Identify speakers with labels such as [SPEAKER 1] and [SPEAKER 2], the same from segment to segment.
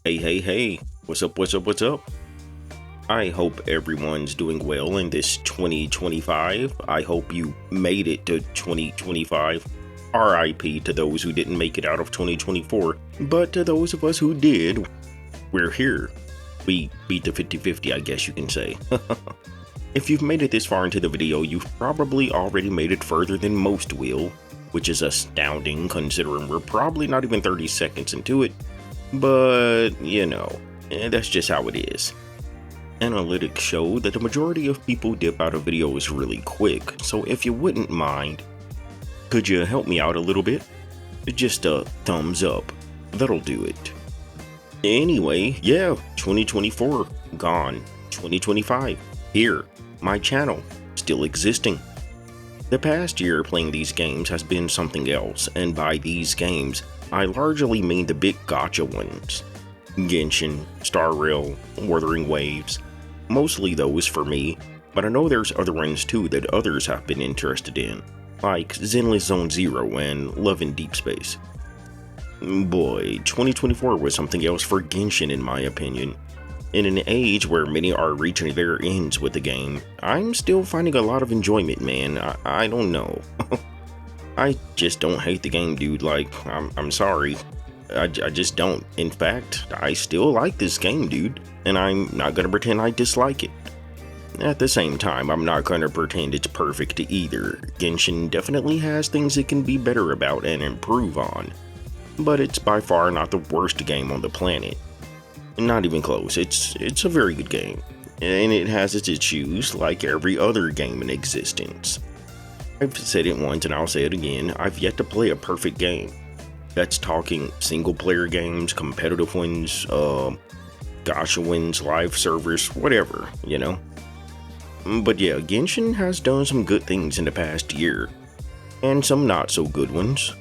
[SPEAKER 1] Hey, what's up? I hope everyone's doing well in this 2025. I hope you made it to 2025. RIP to those who didn't make it out of 2024, but to those of us who did, we're here. We beat the 50-50, I guess you can say. If you've made it this far into the video, you've probably already made it further than most will, which is astounding considering we're probably not even 30 seconds into it. But, that's just how it is. Analytics show that the majority of people dip out of videos really quick, so if you wouldn't mind, could you help me out a little bit? Just a thumbs up, that'll do it. Anyway, 2024, gone. 2025, here, my channel, still existing. The past year playing these games has been something else, and by these games, I largely mean the big gacha ones. Genshin, Star Rail, Wuthering Waves, mostly those for me, but I know there's other ones too that others have been interested in, like Zenless Zone Zero and Love in Deep Space. Boy, 2024 was something else for Genshin in my opinion. In an age where many are reaching their ends with the game, I'm still finding a lot of enjoyment, man. I don't know. I just don't hate the game, dude. Like, I'm sorry. I just don't. In fact, I still like this game, dude. And I'm not gonna pretend I dislike it. At the same time, I'm not gonna pretend it's perfect either. Genshin definitely has things it can be better about and improve on. But it's by far not the worst game on the planet. Not even close. It's a very good game. And it has its issues like every other game in existence. I've said it once and I'll say it again, I've yet to play a perfect game. That's talking single player games, competitive ones, gacha ones, live servers, whatever, But yeah, Genshin has done some good things in the past year, and some not so good ones.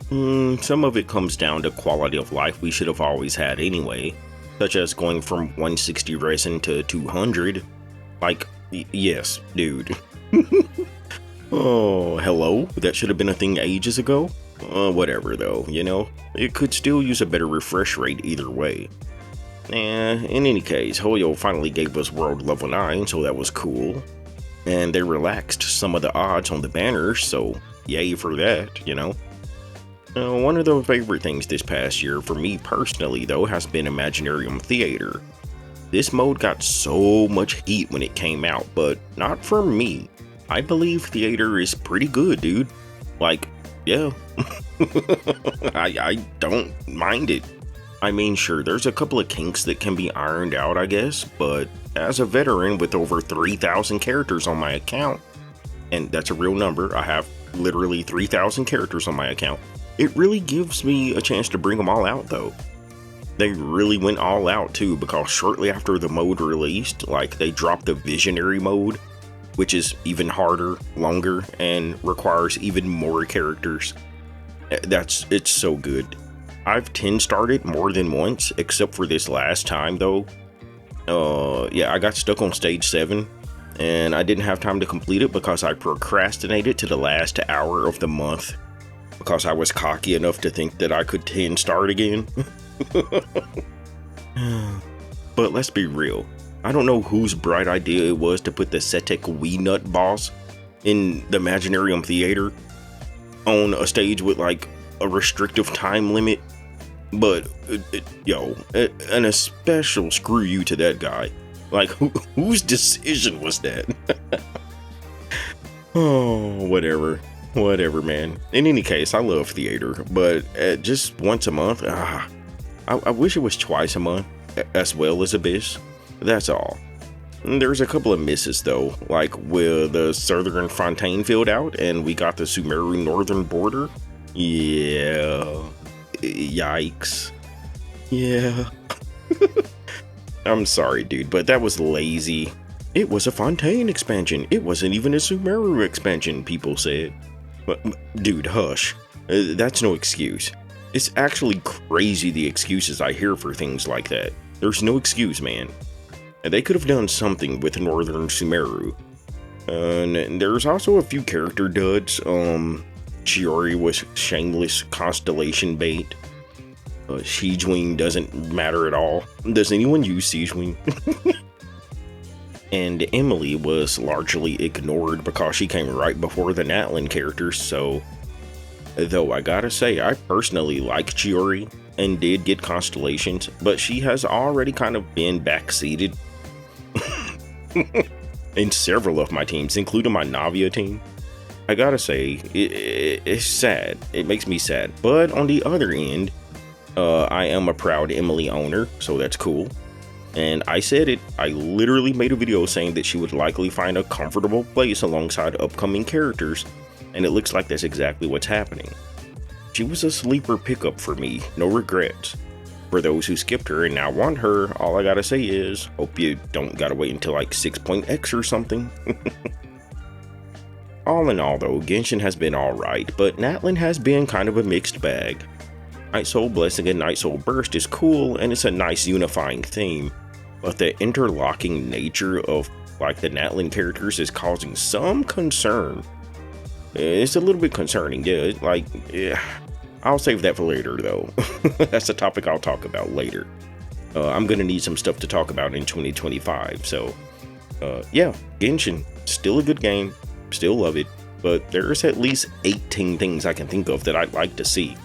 [SPEAKER 1] Some of it comes down to quality of life we should have always had anyway, such as going from 160 resin to 200. Like, yes, dude. Oh, hello? That should have been a thing ages ago? Whatever though, It could still use a better refresh rate either way. In any case, Hoyo finally gave us World Level 9, so that was cool. And they relaxed some of the odds on the banners, so yay for that, One of the favorite things this past year for me personally though has been Imaginarium Theater. This mode got so much heat when it came out, but not for me. I believe Theater is pretty good, dude. Like, yeah. I don't mind it. I mean, sure, there's a couple of kinks that can be ironed out, I guess, but as a veteran with over 3,000 characters on my account, and that's a real number, I have literally 3,000 characters on my account, it really gives me a chance to bring them all out, though. They really went all out, too, because shortly after the mode released, they dropped the Visionary mode, which is even harder, longer, and requires even more characters. It's so good. I've 10-starred it more than once, except for this last time though. I got stuck on stage 7, and I didn't have time to complete it because I procrastinated to the last hour of the month, because I was cocky enough to think that I could 10-star it again. But let's be real. I don't know whose bright idea it was to put the Setek Wee Nut boss in the Imaginarium Theater on a stage with a restrictive time limit, but and a special screw you to that guy. Whose decision was that? Oh, whatever, man. In any case, I love Theater, but just once a month, I wish it was twice a month, as well as Abyss. That's all. There's a couple of misses though, like with the Southern Fontaine filled out and we got the Sumeru Northern Border. Yeah. Yikes. Yeah. I'm sorry, dude, but that was lazy. It was a Fontaine expansion. It wasn't even a Sumeru expansion, people said. But, dude, hush. That's no excuse. It's actually crazy the excuses I hear for things like that. There's no excuse, man. They could have done something with Northern Sumeru. And there's also a few character duds. Chiori was shameless constellation bait. Shijwing doesn't matter at all. Does anyone use Shijwing? And Emily was largely ignored because she came right before the Natlin characters, so... Though I gotta say, I personally like Chiori and did get constellations, but she has already kind of been backseated in several of my teams, including my Navia team. I gotta say, it's sad. It makes me sad. But on the other end, I am a proud Emily owner, so that's cool. And I said it, I literally made a video saying that she would likely find a comfortable place alongside upcoming characters, and it looks like that's exactly what's happening. She was a sleeper pickup for me, no regrets. For those who skipped her and now want her, all I gotta say is, hope you don't gotta wait until like 6.x or something. All in all though, Genshin has been alright, but Natlin has been kind of a mixed bag. Night Soul Blessing and Night Soul Burst is cool and it's a nice unifying theme, but the interlocking nature of like the Natlin characters is causing some concern. It's a little bit concerning, yeah, I'll save that for later though. That's a topic I'll talk about later. I'm gonna need some stuff to talk about in 2025, so yeah, Genshin, still a good game, still love it, but there's at least 18 things I can think of that I'd like to see.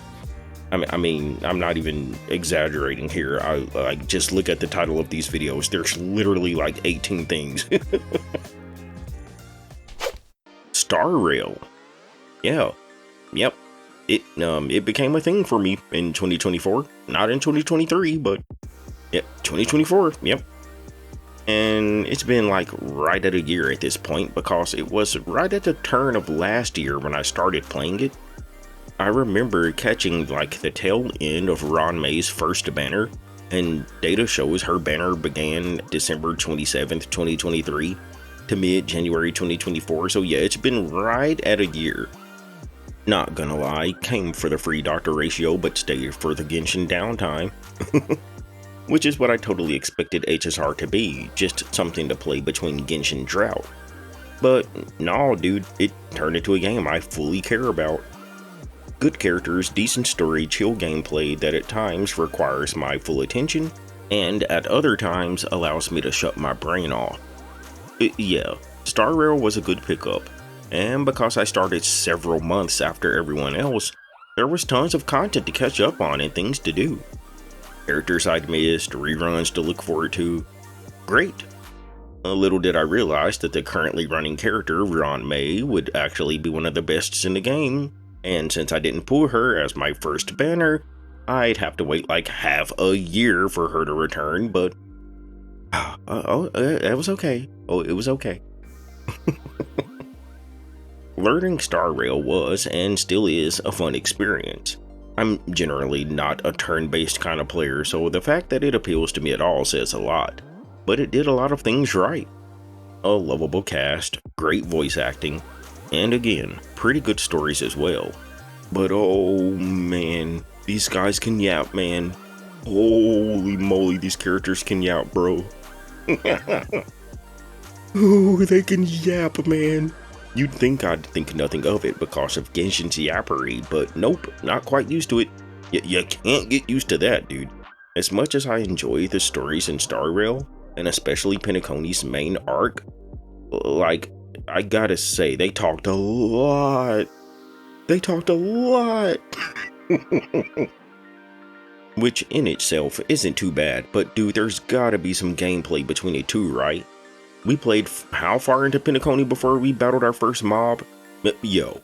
[SPEAKER 1] I mean, I'm not even exaggerating here. I like just look at the title of these videos. There's literally like 18 things. Star Rail. Yeah. Yep. It became a thing for me in 2024. Not in 2023, but yep, 2024. Yep. And it's been like right at a year at this point because it was right at the turn of last year when I started playing it. I remember catching like the tail end of Ron May's first banner, and data shows her banner began December 27th, 2023 to mid-January 2024, so yeah, it's been right at a year. Not gonna lie, came for the free doctor ratio, but stayed for the Genshin downtime. Which is what I totally expected HSR to be, just something to play between Genshin drought. But no dude, it turned into a game I fully care about. Good characters, decent story, chill gameplay that at times requires my full attention, and at other times allows me to shut my brain off. Yeah, Star Rail was a good pickup, and because I started several months after everyone else, there was tons of content to catch up on and things to do. Characters I'd missed, reruns to look forward to. Great. Little did I realize that the currently running character, Ron May, would actually be one of the best in the game. And since I didn't pull her as my first banner, I'd have to wait like half a year for her to return, but it was okay. Oh, it was okay. Learning Star Rail was, and still is, a fun experience. I'm generally not a turn-based kind of player, so the fact that it appeals to me at all says a lot. But it did a lot of things right. A lovable cast, great voice acting, and again, pretty good stories as well. But oh man, these guys can yap, man. Holy moly, these characters can yap, bro. Oh, they can yap, man. You'd think I'd think nothing of it because of Genshin's yappery, but nope, not quite used to it. You can't get used to that, dude. As much as I enjoy the stories in Star Rail, and especially Penacony's main arc, like, I gotta say, they talked a lot. They talked a lot. Which in itself isn't too bad, but dude, there's gotta be some gameplay between the two, right? We played how far into Penacony before we battled our first mob? Yo.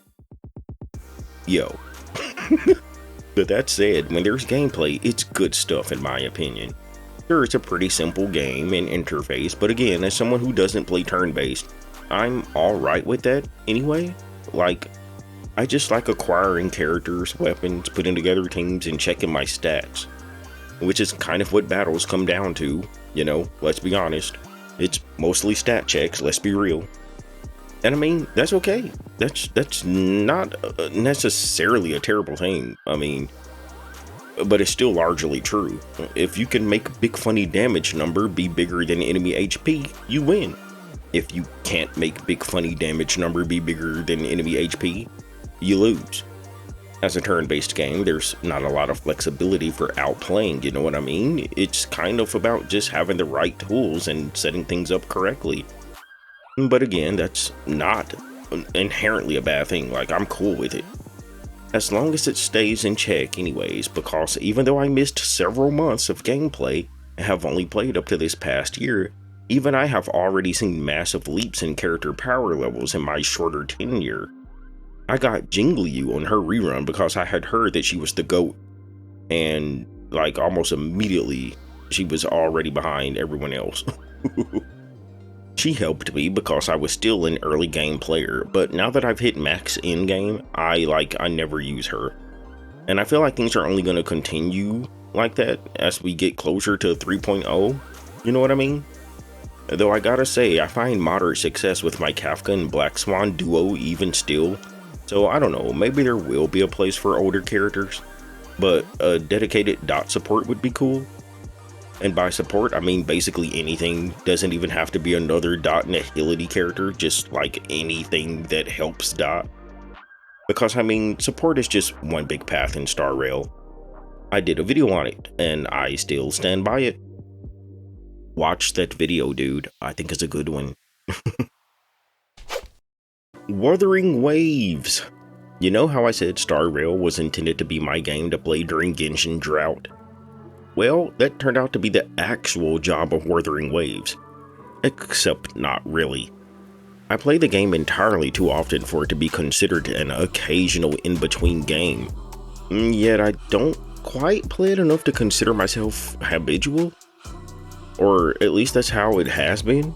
[SPEAKER 1] But that said, when there's gameplay, it's good stuff in my opinion. Sure, it's a pretty simple game and interface, but again, as someone who doesn't play turn-based, I'm alright with that anyway. Like, I just like acquiring characters, weapons, putting together teams, and checking my stats. Which is kind of what battles come down to, you know, let's be honest. It's mostly stat checks, let's be real. And I mean, that's okay. That's not necessarily a terrible thing. I mean, but it's still largely true. If you can make big funny damage number be bigger than enemy HP, you win. If you can't make big funny damage number be bigger than enemy HP, you lose. As a turn-based game, there's not a lot of flexibility for outplaying, you know what I mean? It's kind of about just having the right tools and setting things up correctly. But again, that's not inherently a bad thing, like I'm cool with it. As long as it stays in check anyways, because even though I missed several months of gameplay and have only played up to this past year, even I have already seen massive leaps in character power levels in my shorter tenure. I got Jingliu on her rerun because I had heard that she was the GOAT, and like almost immediately she was already behind everyone else. She helped me because I was still an early game player, but now that I've hit max in game, I never use her. And I feel like things are only going to continue like that as we get closer to 3.0, you know what I mean? Though I gotta say, I find moderate success with my Kafka and Black Swan duo even still, so I don't know, maybe there will be a place for older characters, but a dedicated dot support would be cool. And by support, I mean basically anything. Doesn't even have to be another Dot Nihility character, just like anything that helps Dot. Because I mean, support is just one big path in Star Rail. I did a video on it, and I still stand by it. Watch that video, dude. I think it's a good one. Wuthering Waves. You know how I said Star Rail was intended to be my game to play during Genshin drought? Well, that turned out to be the actual job of Wuthering Waves. Except not really. I play the game entirely too often for it to be considered an occasional in-between game. Yet I don't quite play it enough to consider myself habitual. Or at least that's how it has been.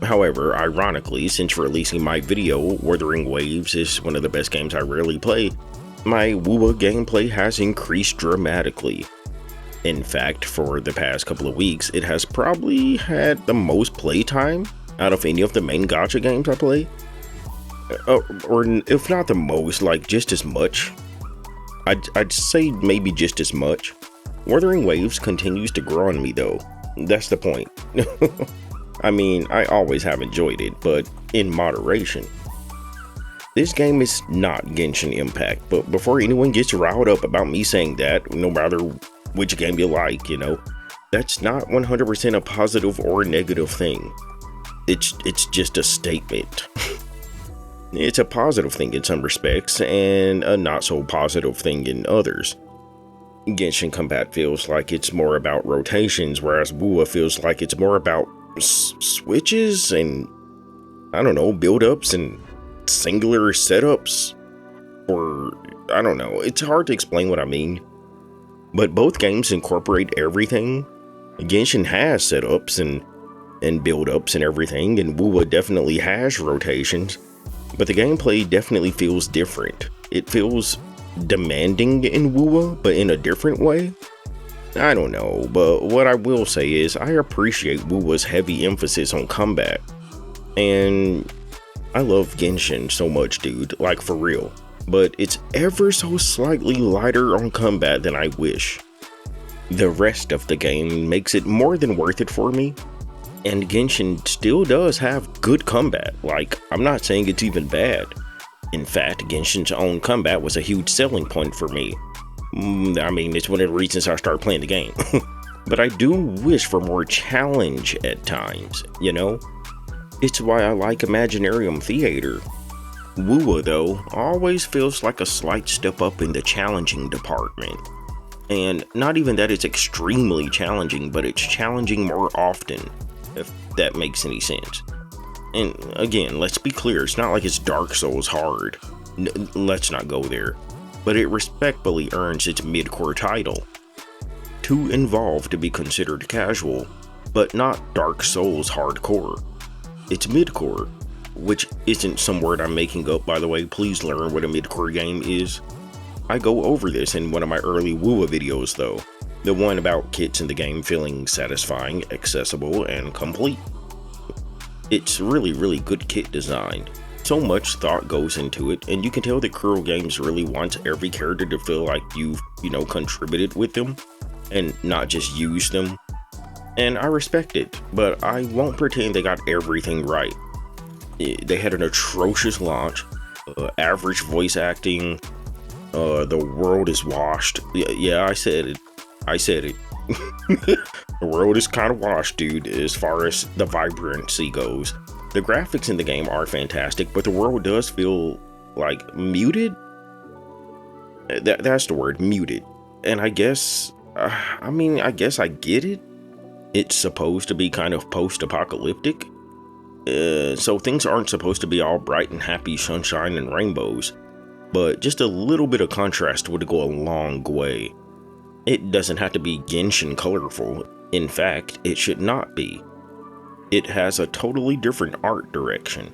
[SPEAKER 1] However, ironically, since releasing my video, Wuthering Waves is one of the best games I rarely play, my WoWa gameplay has increased dramatically. In fact, for the past couple of weeks, it has probably had the most playtime out of any of the main gacha games I play. Or if not the most, like just as much. I'd say maybe just as much. Wuthering Waves continues to grow on me though. That's the point. I mean, I always have enjoyed it, but in moderation. This game is not Genshin Impact, but before anyone gets riled up about me saying that, no matter which game you like, you know, that's not 100% a positive or negative thing. It's just a statement. It's a positive thing in some respects and a not so positive thing in others. Genshin Combat feels like it's more about rotations, whereas WoWa feels like it's more about switches and, I don't know, build-ups and singular setups. Or, I don't know, it's hard to explain what I mean. But both games incorporate everything. Genshin has setups and build-ups and everything, and WoWa definitely has rotations. But the gameplay definitely feels different. It feels demanding in WoWa, but in a different way. I don't know, but what I will say is I appreciate WoWa's heavy emphasis on combat. And I love Genshin so much, dude, like for real. But it's ever so slightly lighter on combat than I wish. The rest of the game makes it more than worth it for me. And Genshin still does have good combat, like I'm not saying it's even bad. In fact, Genshin's own combat was a huge selling point for me. I mean, it's one of the reasons I started playing the game. But I do wish for more challenge at times, you know? It's why I like Imaginarium Theater. WoWa, though, always feels like a slight step up in the challenging department. And not even that it's extremely challenging, but it's challenging more often, if that makes any sense. And again, let's be clear, it's not like it's Dark Souls hard. Let's not go there. But it respectfully earns its mid-core title. Too involved to be considered casual, but not Dark Souls hardcore. It's mid-core. Which isn't some word I'm making up, by the way. Please learn what a mid-core game is. I go over this in one of my early WoWa videos though. The one about kits in the game feeling satisfying, accessible, and complete. It's really good kit design. So much thought goes into it, and you can tell that Kuro Games really wants every character to feel like you've, contributed with them, and not just used them. And I respect it, but I won't pretend they got everything right. They had an atrocious launch, average voice acting, The world is washed. Yeah, I said it. I said it. The world is kind of washed, dude, as far as the vibrancy goes. The graphics in the game are fantastic, but the world does feel like muted. That's the word, muted. And I guess, I guess I get it. It's supposed to be kind of post-apocalyptic. So things aren't supposed to be all bright and happy sunshine and rainbows. But just a little bit of contrast would go a long way. It doesn't have to be Genshin colorful. In fact, it should not be. It has a totally different art direction.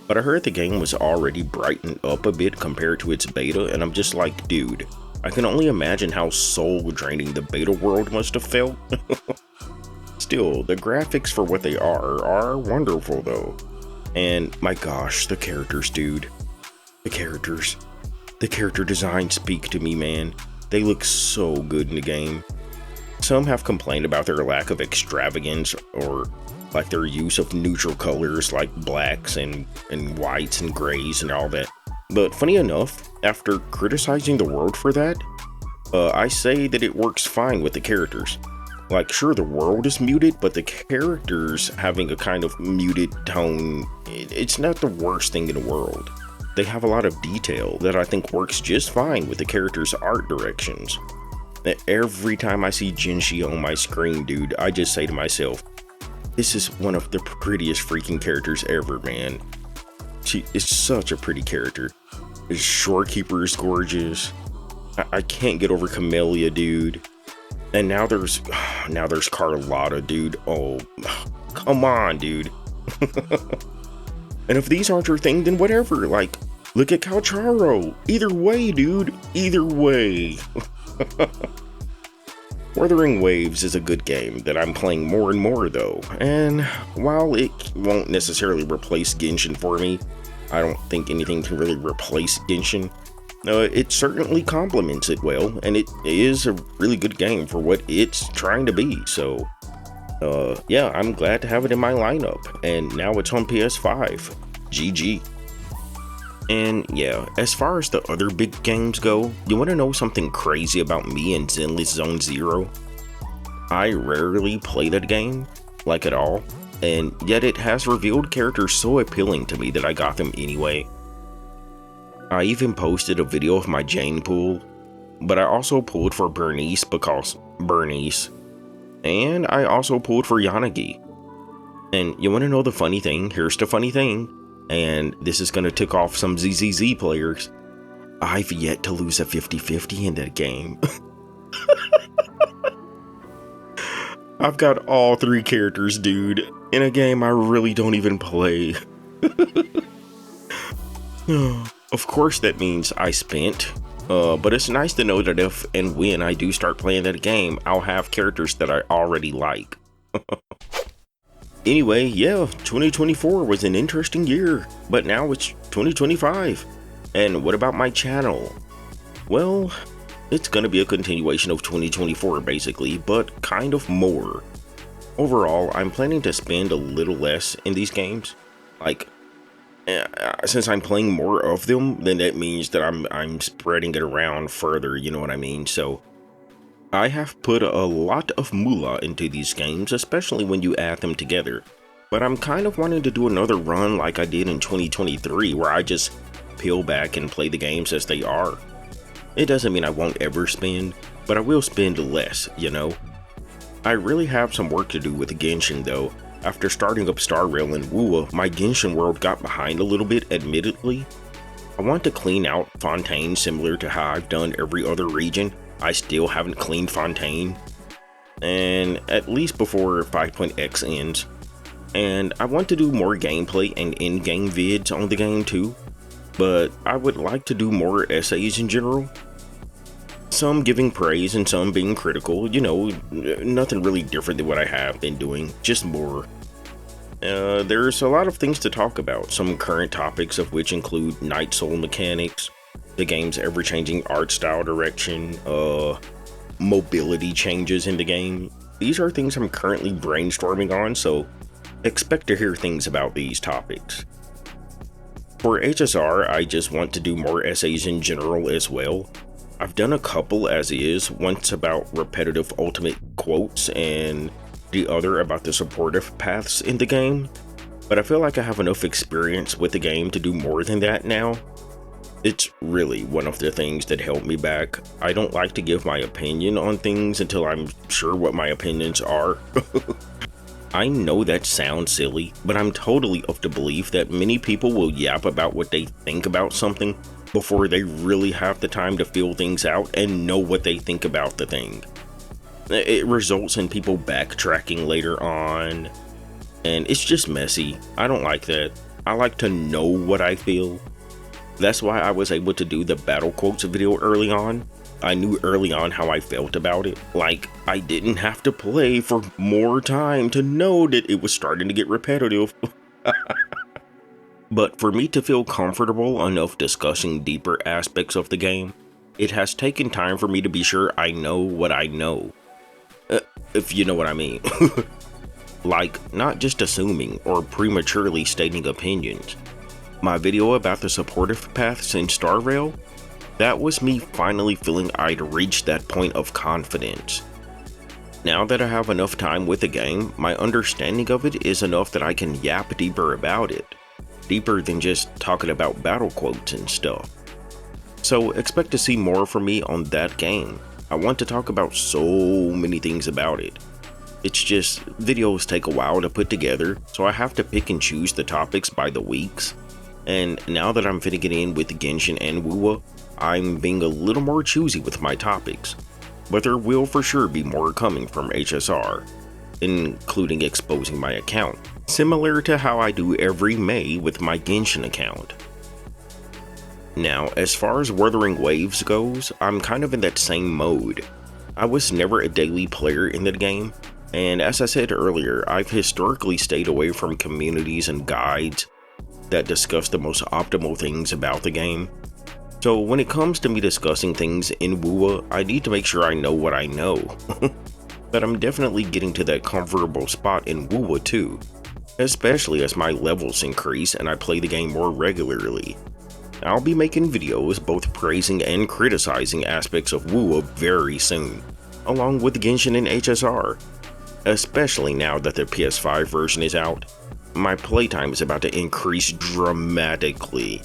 [SPEAKER 1] But I heard the game was already brightened up a bit compared to its beta, and I'm just like, dude, I can only imagine how soul-draining the beta world must have felt. Still, the graphics for what they are wonderful though. And my gosh, the characters, dude. The characters. The character designs speak to me, man. They look so good in the game. Some have complained about their lack of extravagance or like their use of neutral colors like blacks and whites and grays and all that. But funny enough, after criticizing the world for that, I say that it works fine with the characters. Like, sure, the world is muted, but the characters having a kind of muted tone, it's not the worst thing in the world. They have a lot of detail that I think works just fine with the characters' art directions. Every time I see Genshin on my screen, dude, I just say to myself, this is one of the prettiest freaking characters ever, man. She is such a pretty character. The Shorekeeper is gorgeous. I can't get over Camellia, dude. And now there's Carlotta, dude. Oh, come on, dude. And if these aren't your thing, then whatever. Like, look at Calcharo. Either way, dude. Either way. Wuthering Waves is a good game that I'm playing more and more though. And while it won't necessarily replace Genshin for me, I don't think anything can really replace Genshin. It certainly complements it well, and it is a really good game for what it's trying to be. So, yeah, I'm glad to have it in my lineup, and now it's on PS5. GG. And yeah, as far as the other big games go, you want to know something crazy about me and Zenless Zone Zero? I rarely play that game, like at all, and yet it has revealed characters so appealing to me that I got them anyway. I even posted a video of my Jane pool, but I also pulled for Bernice because Bernice, and I also pulled for Yanagi. And you want to know the funny thing? Here's the funny thing, and this is going to tick off some ZZZ players. I've yet to lose a 50-50 in that game. I've got all three characters, dude, in a game I really don't even play. Of course that means I spent, but it's nice to know that if and when I do start playing that game, I'll have characters that I already like. Anyway, yeah, 2024 was an interesting year, but now it's 2025. And what about my channel? Well, it's gonna be a continuation of 2024 basically, but kind of more. Overall, I'm planning to spend a little less in these games. Like, since I'm playing more of them, then that means that I'm spreading it around further, you know what I mean? So I have put a lot of moolah into these games, especially when you add them together. But I'm kind of wanting to do another run like I did in 2023, where I just peel back and play the games as they are. It doesn't mean I won't ever spend, but I will spend less, you know? I really have some work to do with Genshin though. After starting up Star Rail and Wua, my Genshin world got behind a little bit, admittedly. I want to clean out Fontaine similar to how I've done every other region. I still haven't cleaned Fontaine, and at least before 5.x ends. And I want to do more gameplay and in-game vids on the game too, but I would like to do more essays in general. Some giving praise and some being critical, you know, nothing really different than what I have been doing, just more. There's a lot of things to talk about, some current topics of which include Night Soul mechanics, the game's ever-changing art style direction, mobility changes in the game. These are things I'm currently brainstorming on, so expect to hear things about these topics. For HSR, I just want to do more essays in general as well. I've done a couple as is, once about repetitive ultimate quotes and the other about the supportive paths in the game, but I feel like I have enough experience with the game to do more than that now. It's really one of the things that held me back. I don't like to give my opinion on things until I'm sure what my opinions are. I know that sounds silly, but I'm totally of the belief that many people will yap about what they think about something before they really have the time to feel things out and know what they think about the thing. It results in people backtracking later on, and it's just messy. I don't like that. I like to know what I feel. That's why I was able to do the battle quotes video early on. I knew early on how I felt about it. Like, I didn't have to play for more time to know that it was starting to get repetitive. But for me to feel comfortable enough discussing deeper aspects of the game, it has taken time for me to be sure I know what I know. If you know what I mean. Like, not just assuming or prematurely stating opinions. My video about the supportive paths in Star Rail, that was me finally feeling I'd reached that point of confidence. Now that I have enough time with the game, my understanding of it is enough that I can yap deeper about it. Deeper than just talking about battle quotes and stuff. So expect to see more from me on that game. I want to talk about so many things about it. It's just, videos take a while to put together, so I have to pick and choose the topics by the weeks. And now that I'm fitting it in with Genshin and WoW, I'm being a little more choosy with my topics. But there will for sure be more coming from HSR, including exposing my account, similar to how I do every May with my Genshin account. Now, as far as Wuthering Waves goes, I'm kind of in that same mode. I was never a daily player in the game, and as I said earlier, I've historically stayed away from communities and guides that discuss the most optimal things about the game. So when it comes to me discussing things in WoW, I need to make sure I know what I know. But I'm definitely getting to that comfortable spot in WoW too, especially as my levels increase and I play the game more regularly. I'll be making videos both praising and criticizing aspects of WoW very soon, along with Genshin and HSR. Especially now that the PS5 version is out, my playtime is about to increase dramatically,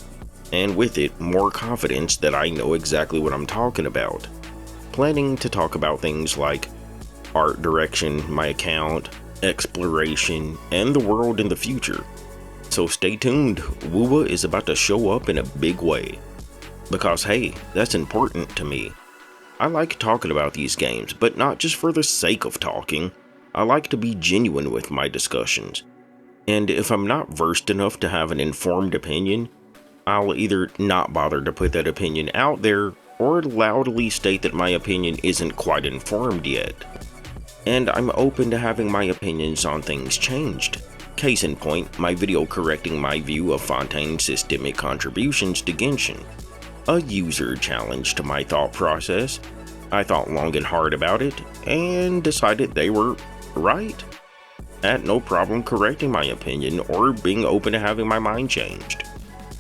[SPEAKER 1] and with it, more confidence that I know exactly what I'm talking about. Planning to talk about things like art direction, my account, exploration, and the world in the future. So stay tuned, WoW is about to show up in a big way. Because hey, that's important to me. I like talking about these games, but not just for the sake of talking. I like to be genuine with my discussions. And if I'm not versed enough to have an informed opinion, I'll either not bother to put that opinion out there, or loudly state that my opinion isn't quite informed yet. And I'm open to having my opinions on things changed. Case in point, my video correcting my view of Fontaine's systemic contributions to Genshin. A user challenge to my thought process. I thought long and hard about it, and decided they were right. I had no problem correcting my opinion or being open to having my mind changed.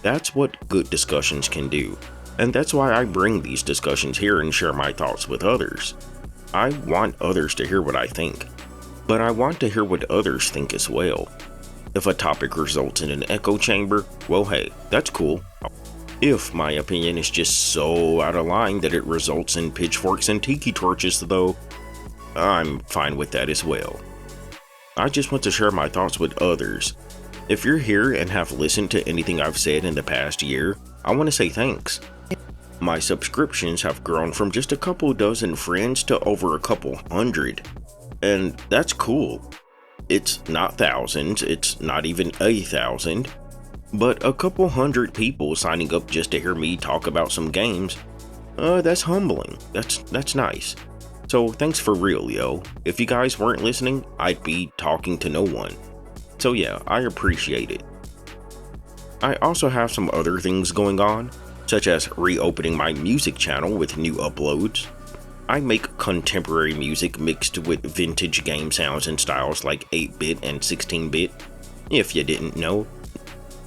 [SPEAKER 1] That's what good discussions can do, and that's why I bring these discussions here and share my thoughts with others. I want others to hear what I think, but I want to hear what others think as well. If a topic results in an echo chamber, well hey, that's cool. If my opinion is just so out of line that it results in pitchforks and tiki torches though, I'm fine with that as well. I just want to share my thoughts with others. If you're here and have listened to anything I've said in the past year, I want to say thanks. My subscriptions have grown from just a couple dozen friends to over a couple hundred, and that's cool. It's not thousands, it's not even 1,000, but a couple hundred people signing up just to hear me talk about some games, that's humbling, that's nice. So thanks for real, yo. If you guys weren't listening, I'd be talking to no one. So yeah, I appreciate it. I also have some other things going on, such as reopening my music channel with new uploads. I make contemporary music mixed with vintage game sounds and styles like 8-bit and 16-bit, if you didn't know.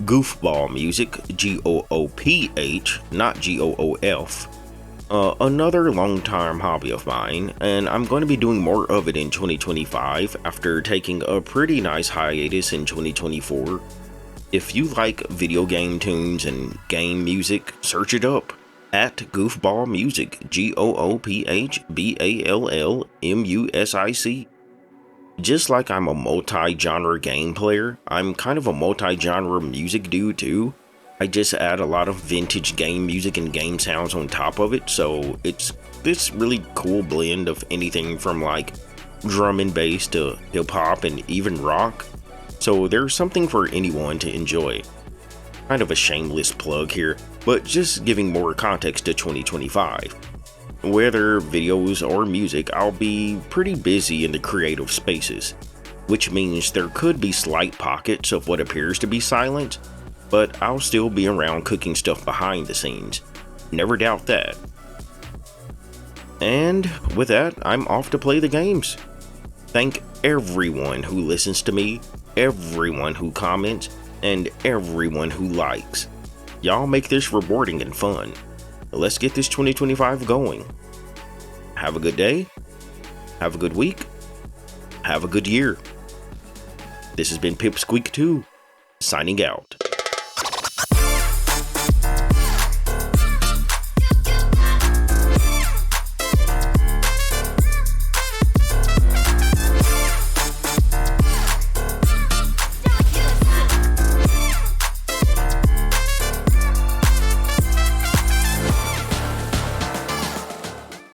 [SPEAKER 1] goofball music, G-O-O-P-H, not G-O-O-F. Another long-time hobby of mine, and I'm going to be doing more of it in 2025 after taking a pretty nice hiatus in 2024. If you like video game tunes and game music, search it up at Goofball Music, Goofballmusic. Just like I'm a multi-genre game player, I'm kind of a multi-genre music dude too. I just add a lot of vintage game music and game sounds on top of it, so it's this really cool blend of anything from like drum and bass to hip-hop and even rock. So there's something for anyone to enjoy. Kind of a shameless plug here, but just giving more context to 2025. Whether videos or music, I'll be pretty busy in the creative spaces, which means there could be slight pockets of what appears to be silent, but I'll still be around cooking stuff behind the scenes. Never doubt that. And with that, I'm off to play the games. Thank everyone who listens to me, everyone who comments, and everyone who likes. Y'all make this rewarding and fun. Let's get this 2025 going. Have a good day. Have a good week. Have a good year. This has been Pipsqueak 2, signing out.